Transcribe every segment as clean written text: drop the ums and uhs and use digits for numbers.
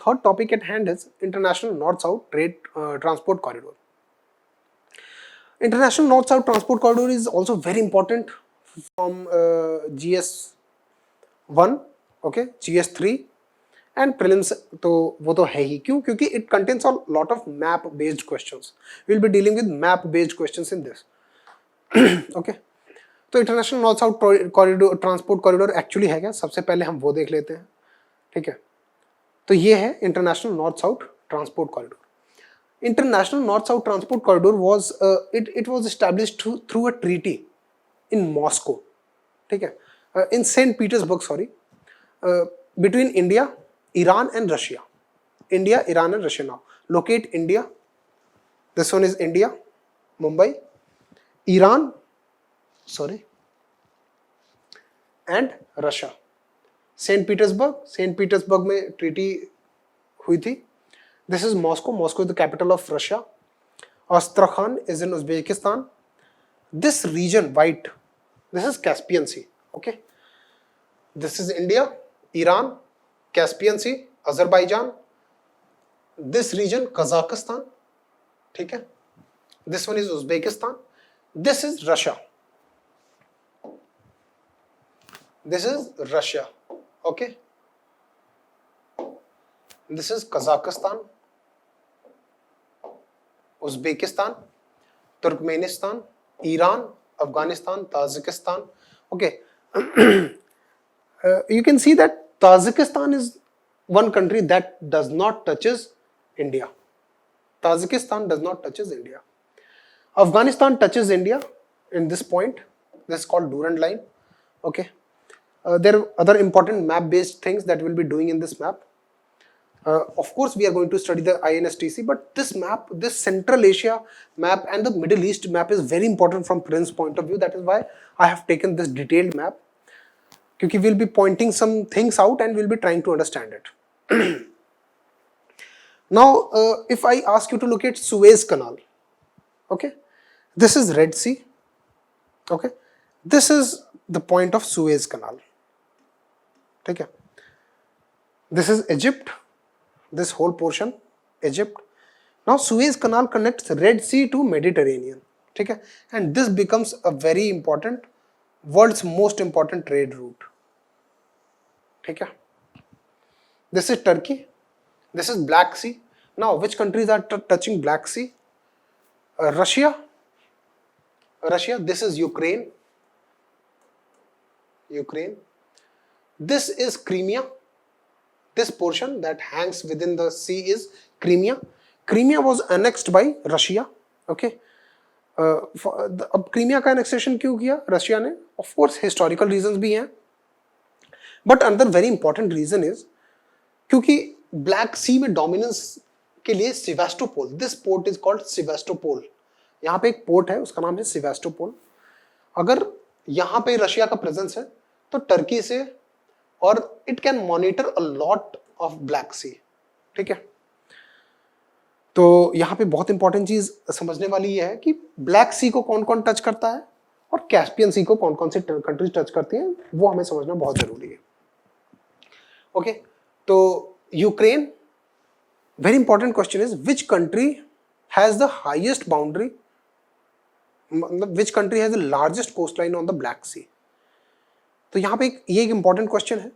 third topic at hand is international north-south trade transport corridor. International north-south transport corridor is also very important from GS1, okay, GS3 and prelims. तो वो तो है ही, क्यों? क्योंकि it contains a lot of map-based questions. We'll be dealing with map-based questions in this. Okay. तो international north south corridor transport corridor actually है क्या? सबसे पहले हम वो देख लेते हैं, ठीक है। तो ये है international north south transport corridor. International north south transport corridor was it was established through a treaty in Moscow, ठीक है, in Saint Petersburg, sorry, between India, Iran and Russia. India, Iran and Russia. Now locate India, this one is India, Mumbai, Iran, sorry, and Russia, Saint Petersburg में treaty हुई थी। This is Moscow is the capital of Russia. Astrakhan is in Uzbekistan. This reason white, this is Caspian C, okay. This is India, Iran, Caspian Sea, Azerbaijan. This region Kazakhstan, ठीक है। This one is Uzbekistan. This is Russia, this is Russia, okay. This is Kazakhstan, Uzbekistan, Turkmenistan, Iran, Afghanistan, Tajikistan, okay. You can see that Tajikistan is one country that does not touches India. Tajikistan does not touches India. Afghanistan touches India in this point. This is called Durand line, okay. There are other important map-based things that we'll be doing in this map. Of course, we are going to study the INSTC, but this map, this Central Asia map and the Middle East map is very important from Prince's point of view. That is why I have taken this detailed map, because we'll be pointing some things out and we'll be trying to understand it. Now, if I ask you to look at Suez Canal, okay, this is Red Sea, okay, this is the point of Suez Canal. ठीक है, this is Egypt, this whole portion Egypt. Now Suez Canal connects Red Sea to Mediterranean, ठीक है, and this becomes a very important, world's most important trade route, ठीक है. This is Turkey, this is Black Sea. Now which countries are touching Black Sea? Russia, this is Ukraine. This is Crimea. This portion that hangs within the sea is Crimea. Crimea was annexed by Russia, okay. अब Crimea का annexation क्यों किया Russia ने? Of course historical reasons भी हैं, but another very important reason is क्योंकि Black Sea में dominance के लिए Sevastopol, this port is called Sevastopol. यहाँ पे एक पोर्ट है, उसका नाम है Sevastopol. अगर यहाँ पे रशिया का प्रेजेंस है तो टर्की से, और it can monitor a lot of Black Sea, ठीक है. तो यहाँ पे बहुत इंपॉर्टेंट चीज समझने वाली ये है कि ब्लैक सी को कौन कौन टच करता है और कैस्पियन सी को कौन कौन से कंट्रीज टच करती हैं, वो हमें समझना बहुत जरूरी है, ओके. तो Ukraine, very important question is which country has the highest boundary, मतलब which country has the largest coastline on the Black Sea. तो यहाँ पे ये एक इंपॉर्टेंट क्वेश्चन है,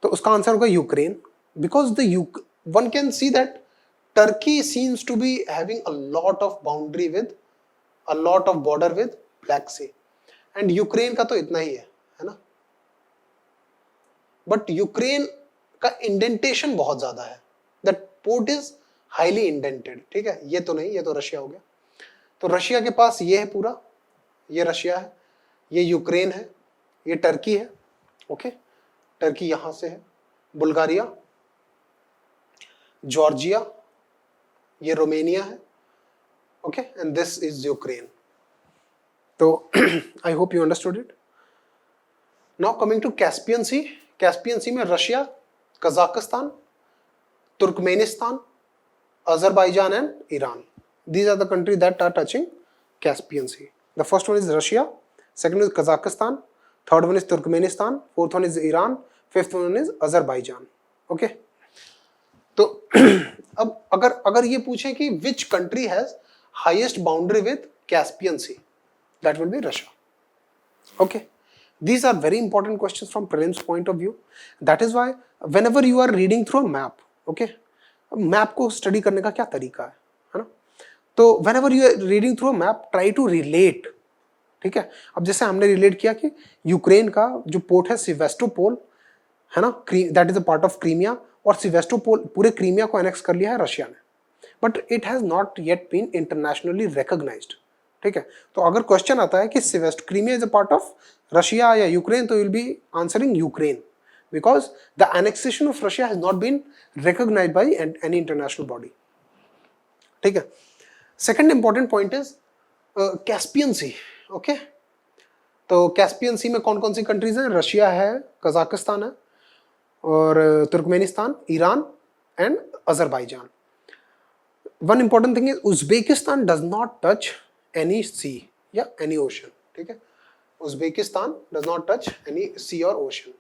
तो उसका आंसर होगा Ukraine, because one can see that Turkey seems to be having a lot of boundary with, a lot of border with Black Sea, and Ukraine का तो इतना ही है ना. बट यूक्रेन का इंडेंटेशन बहुत ज्यादा है, that port is highly indented, ठीक है. ये तो नहीं, ये तो रशिया हो गया. तो रशिया के पास ये है पूरा, ये रशिया है, ये यूक्रेन है, ये टर्की है, ओके. टर्की यहां से है, बुल्गारिया, जॉर्जिया, ये रोमेनिया है, okay, and this is Ukraine. तो I hope you understood it. Now coming to Caspian Sea. Caspian सी में Russia, Kazakhstan, Turkmenistan, Azerbaijan and Iran. These are the countries that are touching Caspian Sea. The first one is Russia, second is Kazakhstan, third one is Turkmenistan, fourth one is Iran, fifth one is Azerbaijan. Okay. तो अब अगर ये पूछे कि which country has highest boundary with Caspian Sea, that will be Russia. Okay, these are very important questions from prelims point of view. That is why whenever you are reading through a map, okay, map को study करने का क्या तरीका है ना, तो whenever you are reading through a map, try to relate, ठीक है। अब जैसे हमने रिलेट किया कि यूक्रेन का जो पोर्ट है सिवेस्टोपोल है ना, that is a part of Crimea, और सिवेस्टोपोल पूरे क्रीमिया को एनेक्स कर लिया है रशिया ने, but it has not yet been internationally recognised, ठीक है। तो अगर क्वेश्चन आता है कि सिवेस्ट Crimea is a part of Russia या यूक्रेन, तो will be answering Ukraine, because the annexation of Russia has not been recognised by any international body, ठीक है। Second important point is Caspian C. Okay, तो Caspian सी में कौन कौन सी countries हैं? रशिया है, कजाकिस्तान है, और Turkmenistan, Iran and Azerbaijan. One important thing is Uzbekistan does not touch any sea या एनी ओशन, ठीक है। Uzbekistan does not touch any sea और ocean.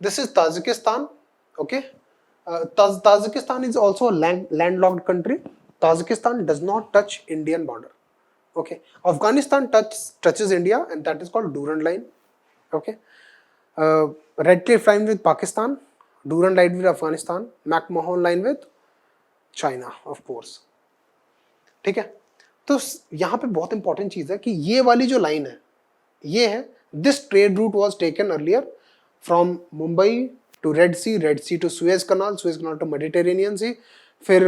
This is Tajikistan. Okay, Tajikistan is also landlocked country. Tajikistan does not touch Indian border. Okay, Afghanistan touches India, and that is called Durand line. Okay, Red Cliff line with Pakistan, Durand line with Afghanistan, McMahon line with China, of course. ठीक है, तो यहाँ पे बहुत important चीज है कि ये वाली जो लाइन है, ये है this trade route was taken earlier from Mumbai to Red Sea to Suez Canal to Mediterranean Sea, फिर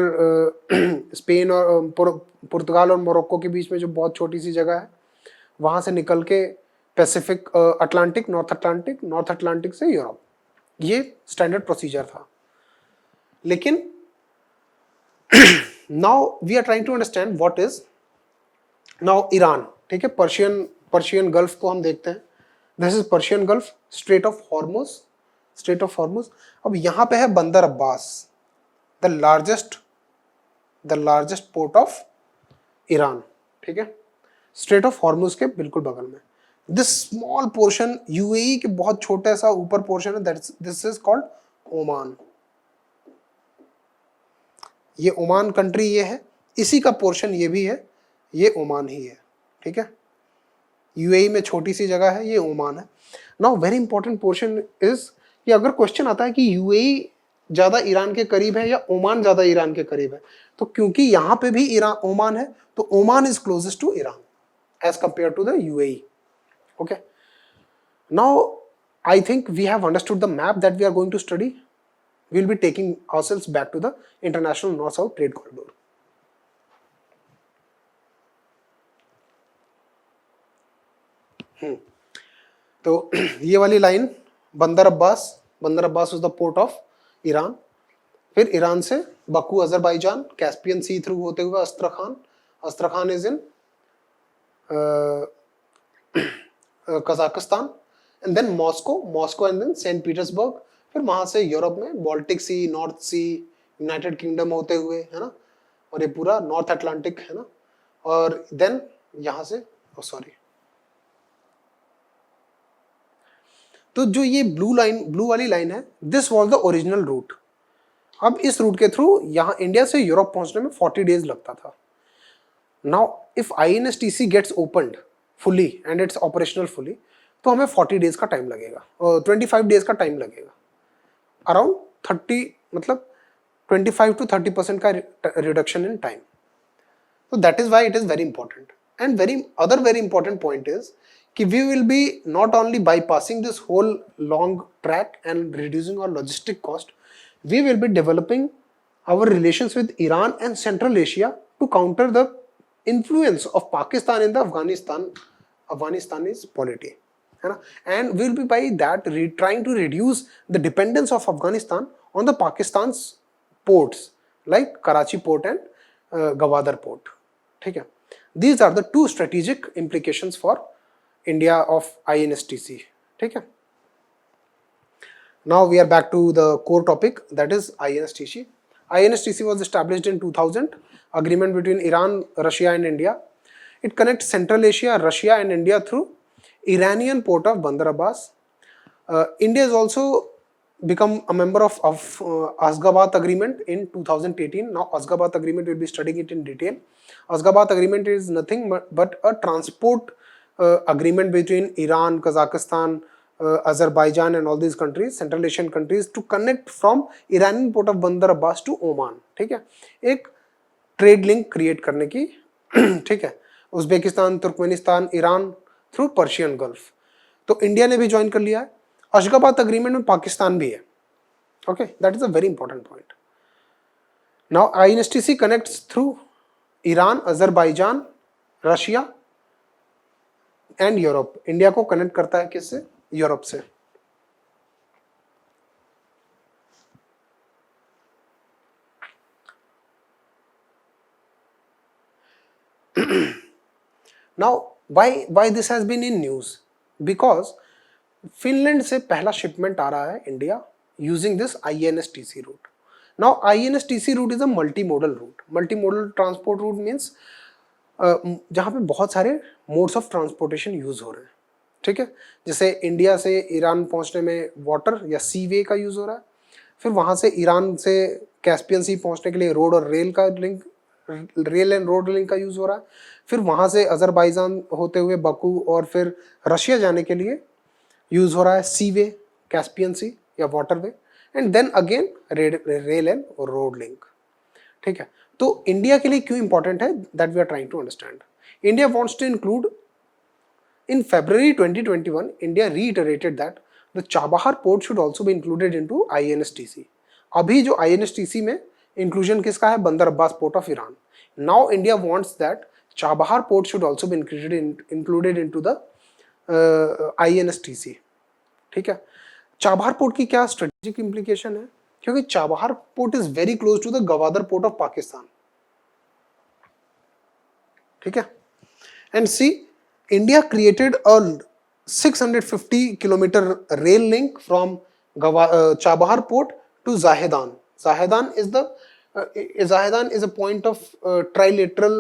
स्पेन और पुर्तगाल और मोरक्को के बीच में जो बहुत छोटी सी जगह है, वहाँ से निकल के पैसिफिक, अटलांटिक, नॉर्थ अटलांटिक से यूरोप। ये स्टैंडर्ड प्रोसीजर था। लेकिन now we are trying to understand what is now Iran, ठीक है। पर्शियन गल्फ को हम देखते हैं। This is Persian Gulf, strait of Hormuz. अब यहाँ पे है बंदर Abbas, the largest port of Iran, ठीक है, स्ट्रेट ऑफ हॉर्मुज के बिल्कुल बगल में। दिस स्मॉल पोर्शन यूएई के बहुत छोटा सा ऊपर पोर्शन है, दिस इज कॉल्ड ओमान। ये ओमान कंट्री ये है, इसी का पोर्शन ये भी है, ये ओमान ही है, ठीक है। यूएई में छोटी सी जगह है, ये ओमान है। Now very important portion is कि अगर क्वेश्चन आता है कि यूएई ज्यादा ईरान के करीब है या ओमान ज्यादा ईरान के करीब है, तो क्योंकि यहां पे भी ईरान ओमान है, तो Oman is closest to Iran as compare to the UAE. Okay, now I think we have understood the map that we are going to study. We will be taking ourselves back to the international north south trade corridor. तो ये वाली line Bandar Abbas is the port of Iran. फिर Iran से Baku Azerbaijan, Caspian sea through होते हुए Astrakhan is in Kazakhstan, and then Moscow and then Saint Petersburg. फिर वहां से यूरोप में Baltic sea, north sea, United Kingdom होते हुए, है ना, और ये पूरा नॉर्थ अटलांटिक, है ना, और देन यहां से तो जो ये ब्लू वाली लाइन है, this was the original route. अब इस रूट के थ्रू यहाँ इंडिया से यूरोप पहुंचने में 40 डेज लगता था। Now if INSTC gets opened fully and it's operational fully, तो हमें 40 डेज का टाइम लगेगा, 25 डेज का टाइम लगेगा, अराउंड 30, मतलब 25 to 30% का reduction in time. So that is why it is very important. And other very important point is कि we will be not only bypassing this whole long track and reducing our logistic cost, we will be developing our relations with Iran and Central Asia to counter the influence of Pakistan in the Afghanistan's polity, है ना? And we will be by that trying to reduce the dependence of Afghanistan on the Pakistan's ports like Karachi port and Gwadar port, ठीक है? These are the two strategic implications for India of INSTC, ठीक है? Now we are back to the core topic, that is INSTC. INSTC was established in 2000, agreement between Iran, Russia and India. It connects Central Asia, Russia and India through Iranian port of Bandar Abbas. India is also become a member of Ashgabat Agreement in 2018. Now Ashgabat Agreement, we'll be studying it in detail. Ashgabat Agreement is nothing but a transport agreement between Iran, Kazakhstan, Azerbaijan and all these countries, Central Asian countries, to connect from Iranian port of Bandar Abbas to Oman. ठीक है, एक trade link create करने की ठीक है, Uzbekistan, Turkmenistan, Iran through Persian gulf. तो India ने भी ज्वाइन कर लिया है. अशगाबाद अग्रीमेंट में पाकिस्तान भी है. Okay, that is a very important point. Now INSTC connects through Iran, Azerbaijan, Russia and Europe. India को कनेक्ट करता है किससे? यूरोप से. Now why this has been in news? Because Finland से पहला शिपमेंट आ रहा है India using this INSTC route. Now INSTC route is a multi modal route. Multi modal transport route means जहाँ पे बहुत सारे मोड्स ऑफ ट्रांसपोर्टेशन यूज हो रहे हैं. ठीक है, जैसे इंडिया से ईरान पहुंचने में वाटर या सी वे का यूज हो रहा है, फिर वहां से ईरान से कैस्पियन सी पहुंचने के लिए रोड और रेल का link, rail and road link का यूज हो रहा है, फिर वहां से अजरबैजान होते हुए बकू और फिर रशिया जाने के लिए यूज हो रहा है सी वे, कैस्पियन सी या water way, and then again rail and road link. ठीक है, तो इंडिया के लिए क्यों इंपॉर्टेंट है, that we are trying to understand. India wants to include in February 2021, India reiterated that the Chabahar port should also be included into INSTC. अभी जो INSTC में इंक्लूजन किसका है? बंदर Abbas port of Iran. Now India wants that Chabahar port should also be included into the INSTC. ठीक है, Chabahar port की क्या स्ट्रेटेजिक इंप्लीकेशन है? क्योंकि Chabahar port is very close to the Gwadar port of Pakistan. ठीक है, and see India created a 650 kilometer rail link from Chabahar port to Zahedan. Zahedan is a point of trilateral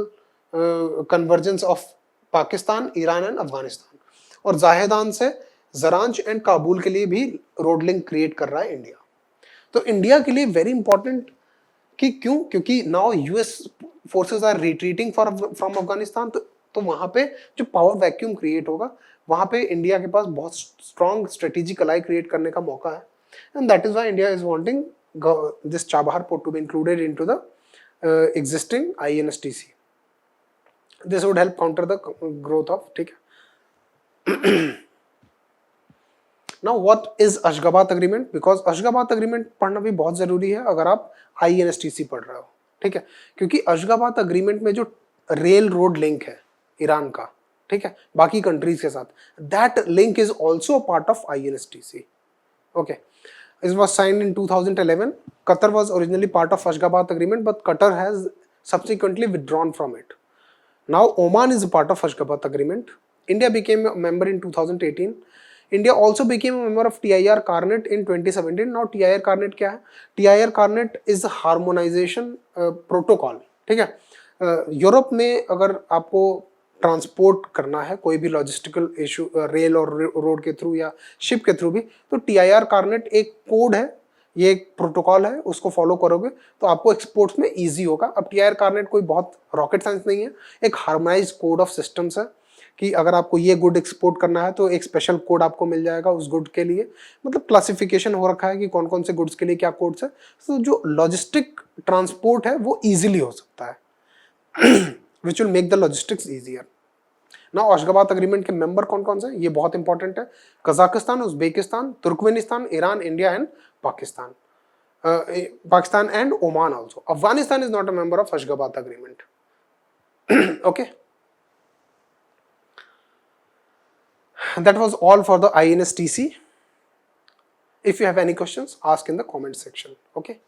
convergence of Pakistan, Iran and Afghanistan. और Zahedan से जरांज and Kabul के लिए भी road link create कर रहा है इंडिया. तो India के लिए वेरी इंपॉर्टेंट कि क्यों? क्योंकि now US forces are retreating from Afghanistan. तो वहां पे जो पावर वैक्यूम क्रिएट होगा, वहां पे इंडिया के पास बहुत स्ट्रॉन्ग स्ट्रेटेजिक अलाई क्रिएट करने का मौका है. And that is why India is wanting this Chabahar port to be included into the existing INSTC. This would help counter the growth of. ठीक है, now what is Ashgabat agreement? Because Ashgabat agreement पढ़ना भी बहुत जरूरी है अगर आप INSTC पढ़ रहे हो. ठीक है, क्योंकि अशगाबाद अग्रीमेंट में जो रेल रोड लिंक है ईरान का, ठीक है, बाकी कंट्रीज के साथ, that link is also part of INSTC. Okay, it was signed in 2011. Qatar was originally part of Ashgabat agreement, but Qatar has subsequently withdrawn from it. Now Oman is a part of Ashgabat agreement. India became a member in 2018. India also became a member of TIR Carnet in 2017. Now TIR Carnet क्या है? TIR Carnet is a harmonization protocol. ठीक है, Europe में अगर आपको transport करना है कोई भी लॉजिस्टिकल इशू रेल और रोड के थ्रू या शिप के थ्रू भी, तो TIR कार्नेट एक कोड है, ये एक प्रोटोकॉल है, उसको फॉलो करोगे तो आपको एक्सपोर्ट्स में इजी होगा. अब TIR कार्नेट कोई बहुत रॉकेट साइंस नहीं है, एक हार्मोनाइज कोड ऑफ सिस्टम्स है कि अगर आपको ये गुड एक्सपोर्ट करना है तो एक स्पेशल कोड आपको मिल जाएगा उस गुड के लिए. मतलब क्लासिफिकेशन हो रखा है कि कौन कौन से गुड्स के लिए क्या कोड्स है. तो जो लॉजिस्टिक ट्रांसपोर्ट है वो ईजिली हो सकता है, which will make the logistics easier. Now Ashgabat agreement के मेंबर कौन कौन से हैं? ये बहुत इंपॉर्टेंट है. Kazakhstan, Uzbekistan, Turkmenistan, Iran, India and Pakistan. Pakistan and Oman also. Afghanistan is not a member of Ashgabat agreement. Okay. That was all for the INSTC. If you have any questions, ask in the comment section. Okay.